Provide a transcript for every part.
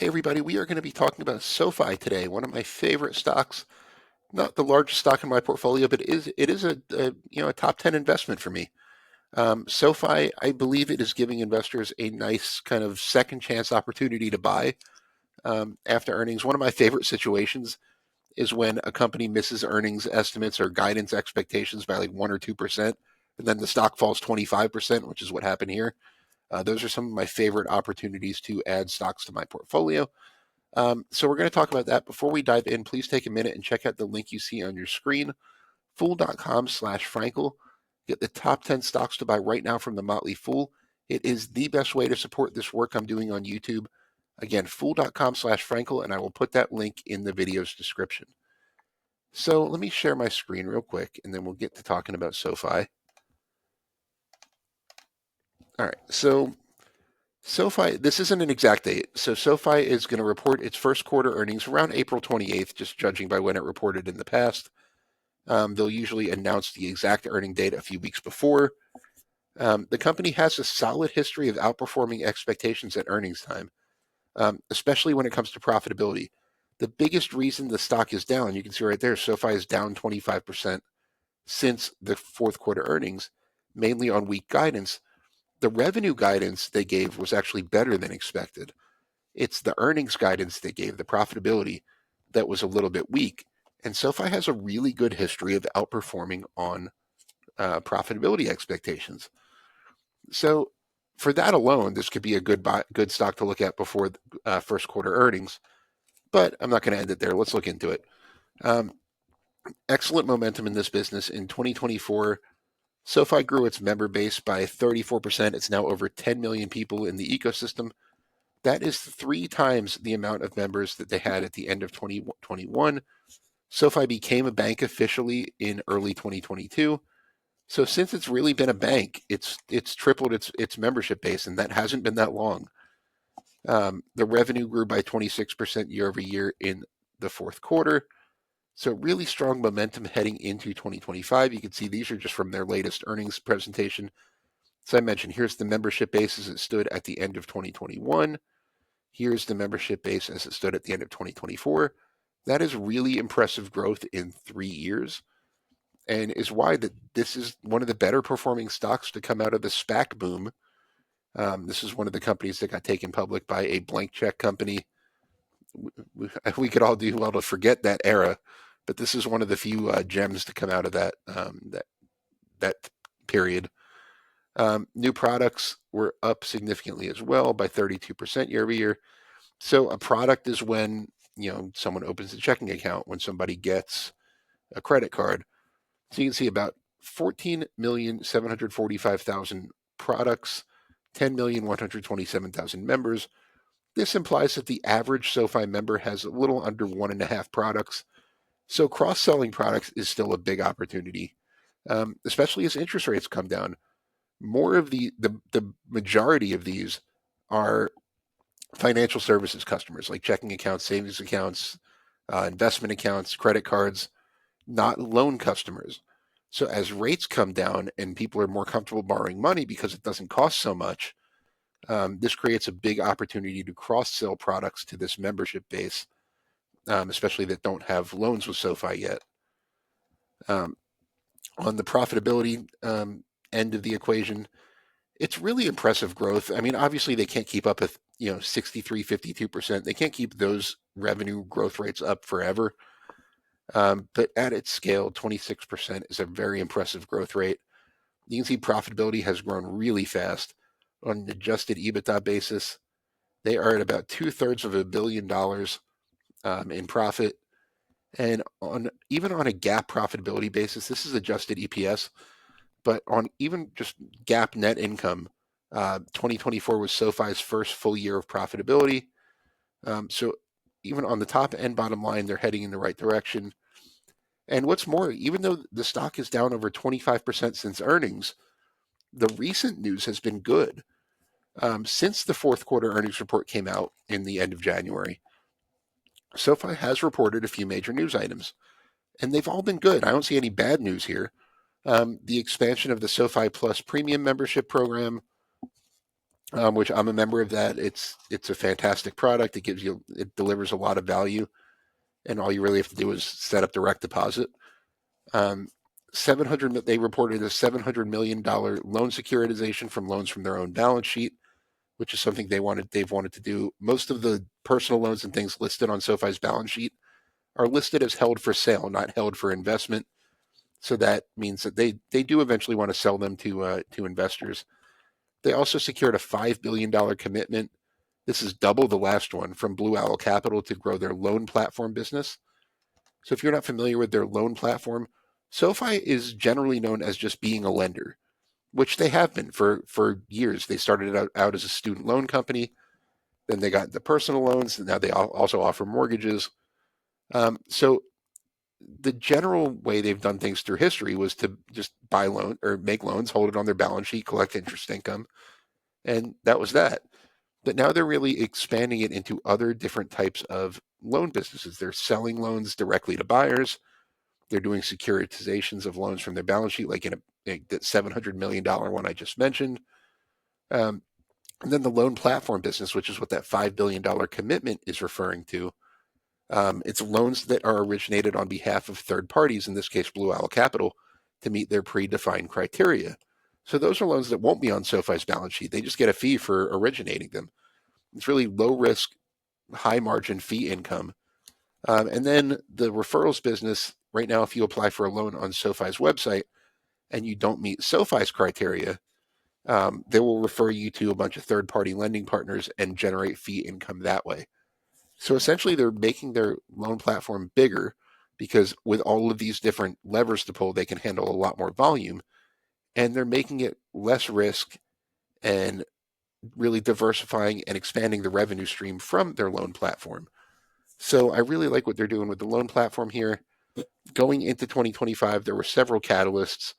Hey everybody, we are going to be talking about SoFi today, one of my favorite stocks. Not the largest stock in my portfolio, but it is a top 10 investment for me. SoFi, I believe it is giving investors a nice kind of second chance opportunity to buy after earnings. One of my favorite situations is when a company misses earnings estimates or guidance expectations by like 1 or 2%, and then the stock falls 25%, which is what happened here. Those are some of my favorite opportunities to add stocks to my portfolio. So we're going to talk about that. Before we dive in, please take a minute and check out the link you see on your screen, fool.com/Frankel. Get the top 10 stocks to buy right now from the Motley Fool. It is the best way to support this work I'm doing on YouTube. Again, fool.com/Frankel, and I will put that link in the video's description. So let me share my screen real quick, and then we'll get to talking about SoFi. All right, so SoFi, this isn't an exact date. So SoFi is going to report its first quarter earnings around April 28th, just judging by when it reported in the past. They'll usually announce the exact earning date a few weeks before. The company has a solid history of outperforming expectations at earnings time, especially when it comes to profitability. The biggest reason the stock is down, you can see right there, SoFi is down 25% since the fourth quarter earnings, mainly on weak guidance. The revenue guidance they gave was actually better than expected. It's the earnings guidance they gave, the profitability, that was a little bit weak. And SoFi has a really good history of outperforming on profitability expectations. So for that alone, this could be a good stock to look at before first quarter earnings. But I'm not going to end it there. Let's look into it. Excellent momentum in this business. In 2024, SoFi grew its member base by 34%. It's now over 10 million people in the ecosystem. That is 3 times the amount of members that they had at the end of 2021. SoFi became a bank officially in early 2022. So since it's really been a bank, it's tripled its membership base, and that hasn't been that long. The revenue grew by 26% year over year in the fourth quarter. So really strong momentum heading into 2025. You can see these are just from their latest earnings presentation. So I mentioned, here's the membership base as it stood at the end of 2021. Here's the membership base as it stood at the end of 2024. That is really impressive growth in 3 years, and is why this is one of the better performing stocks to come out of the SPAC boom. This is one of the companies that got taken public by a blank check company. We could all do well to forget that era, but this is one of the few gems to come out of that period. New products were up significantly as well by 32% year over year. So a product is when someone opens a checking account, when somebody gets a credit card. So you can see about 14,745,000 products, 10,127,000 members. This implies that the average SoFi member has a little under 1.5 products. So cross-selling products is still a big opportunity, especially as interest rates come down. More of the majority of these are financial services customers, like checking accounts, savings accounts, investment accounts, credit cards, not loan customers. So as rates come down and people are more comfortable borrowing money because it doesn't cost so much, this creates a big opportunity to cross-sell products to this membership base, especially that don't have loans with SoFi yet. On the profitability end of the equation, it's really impressive growth. I mean, obviously they can't keep up with 63, 52%. They can't keep those revenue growth rates up forever. But at its scale, 26% is a very impressive growth rate. You can see profitability has grown really fast. On an adjusted EBITDA basis, they are at about 2/3 of $1 billion in profit. And even on a GAAP profitability basis, this is adjusted EPS, but on even just GAAP net income, 2024 was SoFi's first full year of profitability. So even on the top and bottom line, they're heading in the right direction. And what's more, even though the stock is down over 25% since earnings, the recent news has been good. Since the fourth quarter earnings report came out in the end of January, SoFi has reported a few major news items, and they've all been good. I don't see any bad news here. The expansion of the SoFi Plus premium membership program, which I'm a member of that. It's a fantastic product. It delivers a lot of value, and all you really have to do is set up direct deposit. 700. They reported a $700 million loan securitization from loans from their own balance sheet, which is something they've wanted to do. Most of the personal loans and things listed on SoFi's balance sheet are listed as held for sale, not held for investment. So that means that they do eventually want to sell them to investors. They also secured a $5 billion commitment. This is double the last one from Blue Owl Capital to grow their loan platform business. So if you're not familiar with their loan platform, SoFi is generally known as just being a lender, which they have been for years. They started out as a student loan company. Then they got the personal loans, and now they also offer mortgages. So the general way they've done things through history was to just buy loan or make loans, hold it on their balance sheet, collect interest income, and that was that. But now they're really expanding it into other different types of loan businesses. They're selling loans directly to buyers. They're doing securitizations of loans from their balance sheet, like in that $700 million one I just mentioned. And then the loan platform business, which is what that $5 billion commitment is referring to. It's loans that are originated on behalf of third parties, in this case, Blue Owl Capital, to meet their predefined criteria. So those are loans that won't be on SoFi's balance sheet. They just get a fee for originating them. It's really low risk, high margin fee income. And then the referrals business, right now, if you apply for a loan on SoFi's website and you don't meet SoFi's criteria, they will refer you to a bunch of third party lending partners and generate fee income that way. So essentially, they're making their loan platform bigger because with all of these different levers to pull, they can handle a lot more volume, and they're making it less risk and really diversifying and expanding the revenue stream from their loan platform. So I really like what they're doing with the loan platform here. Going into 2025, there were several catalysts.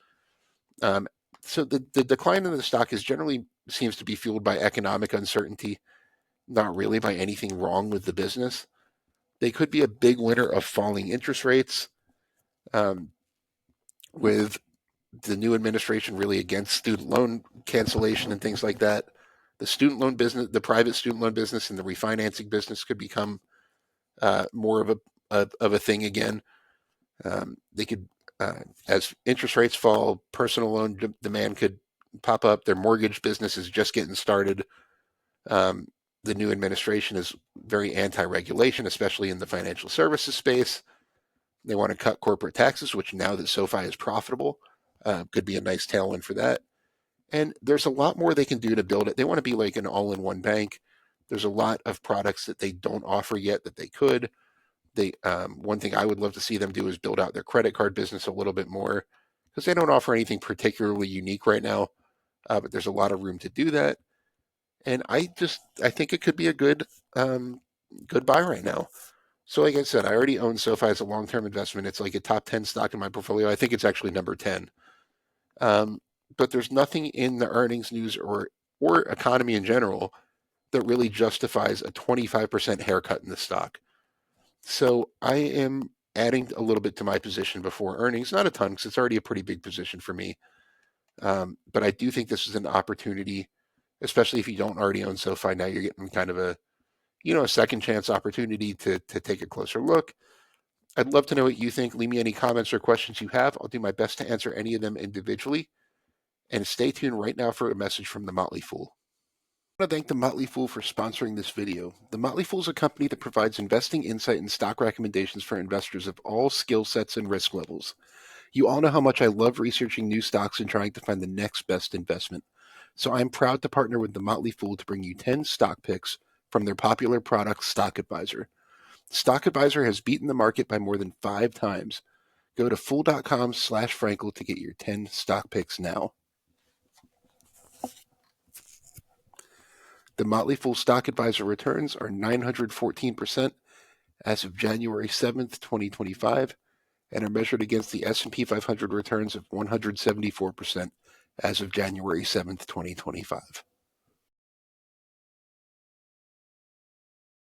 So the decline in the stock is generally seems to be fueled by economic uncertainty, not really by anything wrong with the business. They could be a big winner of falling interest rates, with the new administration really against student loan cancellation and things like that. The student loan business, the private student loan business, and the refinancing business could become more of a thing again. They could, as interest rates fall, personal loan demand could pop up. Their mortgage business is just getting started. The new administration is very anti-regulation, especially in the financial services space. They want to cut corporate taxes, which now that SoFi is profitable, could be a nice tailwind for that. And there's a lot more they can do to build it. They want to be like an all-in-one bank. There's a lot of products that they don't offer yet that they could. One thing I would love to see them do is build out their credit card business a little bit more, because they don't offer anything particularly unique right now, but there's a lot of room to do that. And I think it could be a good buy right now. So like I said, I already own SoFi as a long-term investment. It's like a top 10 stock in my portfolio. I think it's actually number 10. But there's nothing in the earnings news or economy in general that really justifies a 25% haircut in the stock. So I am adding a little bit to my position before earnings, not a ton because it's already a pretty big position for me. But I do think this is an opportunity, especially if you don't already own SoFi. Now you're getting kind of a second chance opportunity to take a closer look. I'd love to know what you think. Leave me any comments or questions you have. I'll do my best to answer any of them individually. And stay tuned right now for a message from the Motley Fool. I want to thank the Motley Fool for sponsoring this video. The Motley Fool is a company that provides investing insight and stock recommendations for investors of all skill sets and risk levels. You all know how much I love researching new stocks and trying to find the next best investment. So I'm proud to partner with the Motley Fool to bring you 10 stock picks from their popular product, Stock Advisor. Stock Advisor has beaten the market by more than 5 times. Go to fool.com/Frankel to get your 10 stock picks now. The Motley Fool Stock Advisor returns are 914% as of January 7th, 2025, and are measured against the S&P 500 returns of 174% as of January 7th, 2025.